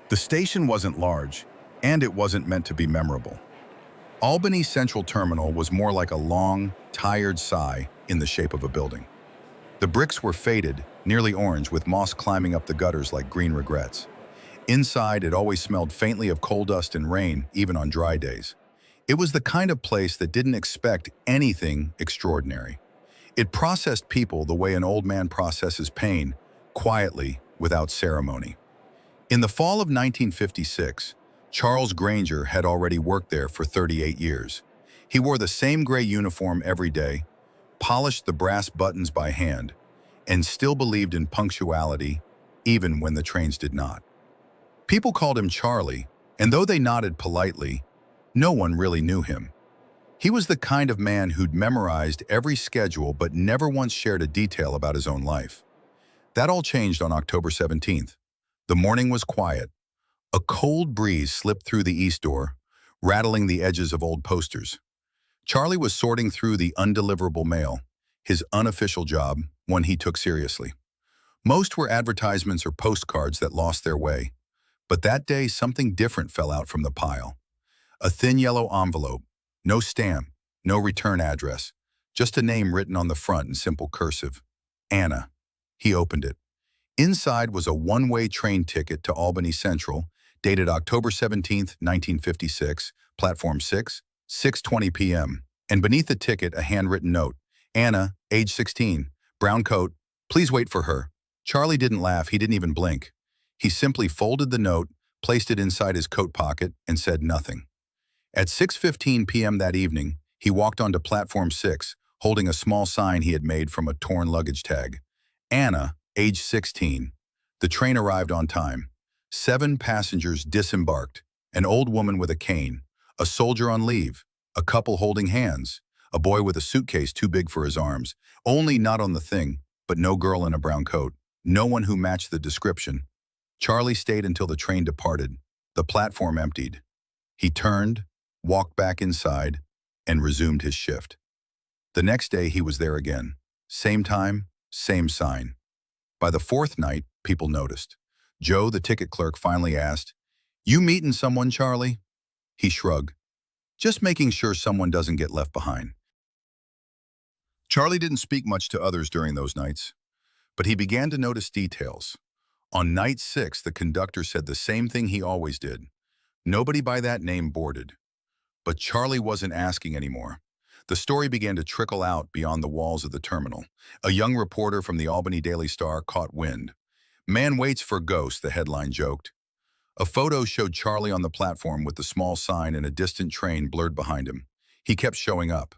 The station wasn't large, and it wasn't meant to be memorable. Albany Central Terminal was more like a long, tired sigh in the shape of a building. The bricks were faded, nearly orange, with moss climbing up the gutters like green regrets. Inside, it always smelled faintly of coal dust and rain, even on dry days. It was the kind of place that didn't expect anything extraordinary. It processed people the way an old man processes pain, quietly, without ceremony. In the fall of 1956, Charles Granger had already worked there for 38 years. He wore the same gray uniform every day, polished the brass buttons by hand, and still believed in punctuality, even when the trains did not. People called him Charlie, and though they nodded politely, no one really knew him. He was the kind of man who'd memorized every schedule but never once shared a detail about his own life. That all changed on October 17th. The morning was quiet. A cold breeze slipped through the east door, rattling the edges of old posters. Charlie was sorting through the undeliverable mail, his unofficial job, one he took seriously. Most were advertisements or postcards that lost their way. But that day, something different fell out from the pile. A thin yellow envelope, no stamp, no return address, just a name written on the front in simple cursive. Anna. He opened it. Inside was a one-way train ticket to Albany Central, dated October 17, 1956, Platform 6, 6:20 p.m., and beneath the ticket a handwritten note. Anna, age 16, brown coat, please wait for her. Charlie didn't laugh, he didn't even blink. He simply folded the note, placed it inside his coat pocket, and said nothing. At 6:15 p.m. that evening, he walked onto Platform 6, holding a small sign he had made from a torn luggage tag. Anna, age 16. The train arrived on time. 7 passengers disembarked, an old woman with a cane, a soldier on leave, a couple holding hands, a boy with a suitcase too big for his arms, only not on the thing, but no girl in a brown coat, no one who matched the description. Charlie stayed until the train departed. The platform emptied. He turned, walked back inside, and resumed his shift. The next day he was there again. Same time, same sign. By the 4th night, people noticed. Joe, the ticket clerk, finally asked, "You meeting someone, Charlie?" He shrugged. "Just making sure someone doesn't get left behind." Charlie didn't speak much to others during those nights, but he began to notice details. On night 6, the conductor said the same thing he always did. Nobody by that name boarded. But Charlie wasn't asking anymore. The story began to trickle out beyond the walls of the terminal. A young reporter from the Albany Daily Star caught wind. "Man waits for ghost," the headline joked. A photo showed Charlie on the platform with the small sign and a distant train blurred behind him. He kept showing up.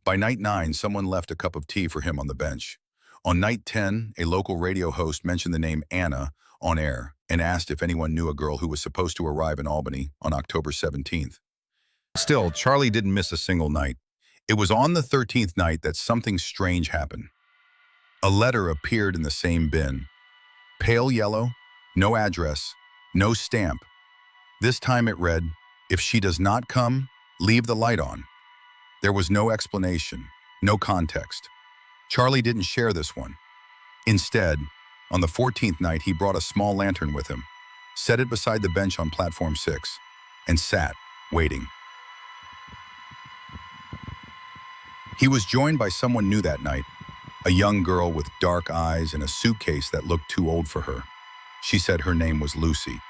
By night 9, someone left a cup of tea for him on the bench. On night 10, a local radio host mentioned the name Anna on air and asked if anyone knew a girl who was supposed to arrive in Albany on October 17th. Still, Charlie didn't miss a single night. It was on the 13th night that something strange happened. A letter appeared in the same bin. Pale yellow, no address, no stamp. This time it read, "If she does not come, leave the light on." There was no explanation, no context. Charlie didn't share this one. Instead, on the 14th night, he brought a small lantern with him, set it beside the bench on Platform 6, and sat, waiting. He was joined by someone new that night, a young girl with dark eyes and a suitcase that looked too old for her. She said her name was Lucy.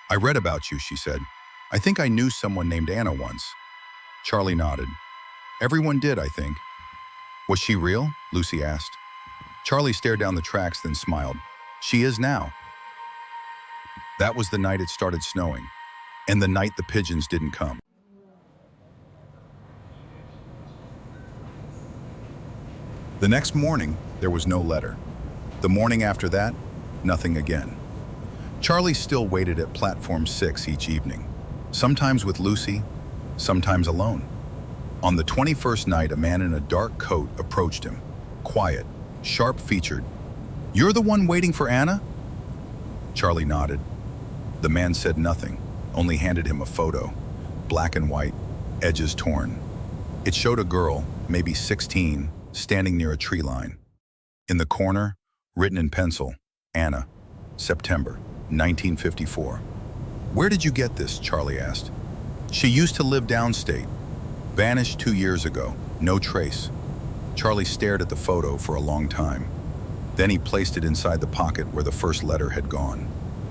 "I read about you," she said. "I think I knew someone named Anna once." Charlie nodded. "Everyone did, I think." "Was she real?" Lucy asked. Charlie stared down the tracks, then smiled. "She is now." That was the night it started snowing, and the night the pigeons didn't come. The next morning, there was no letter. The morning after that, nothing again. Charlie still waited at Platform 6 each evening, sometimes with Lucy, sometimes alone. On the 21st night, a man in a dark coat approached him, quiet, sharp-featured. "You're the one waiting for Anna?" Charlie nodded. The man said nothing, only handed him a photo, black and white, edges torn. It showed a girl, maybe 16, standing near a tree line. In the corner, written in pencil, "Anna, September, 1954. "Where did you get this?" Charlie asked. "She used to live downstate. Vanished 2 years ago. No trace." Charlie stared at the photo for a long time. Then he placed it inside the pocket where the first letter had gone.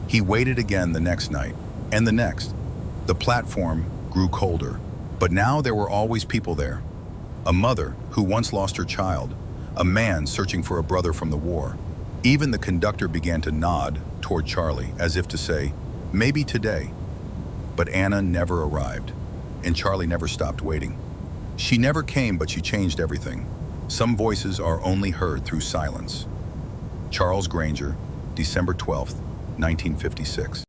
He waited again the next night, and the next. The platform grew colder, but now there were always people there. A mother who once lost her child, a man searching for a brother from the war. Even the conductor began to nod toward Charlie, as if to say, maybe today. But Anna never arrived, and Charlie never stopped waiting. She never came, but she changed everything. Some voices are only heard through silence. Charles Granger, December 12th, 1956.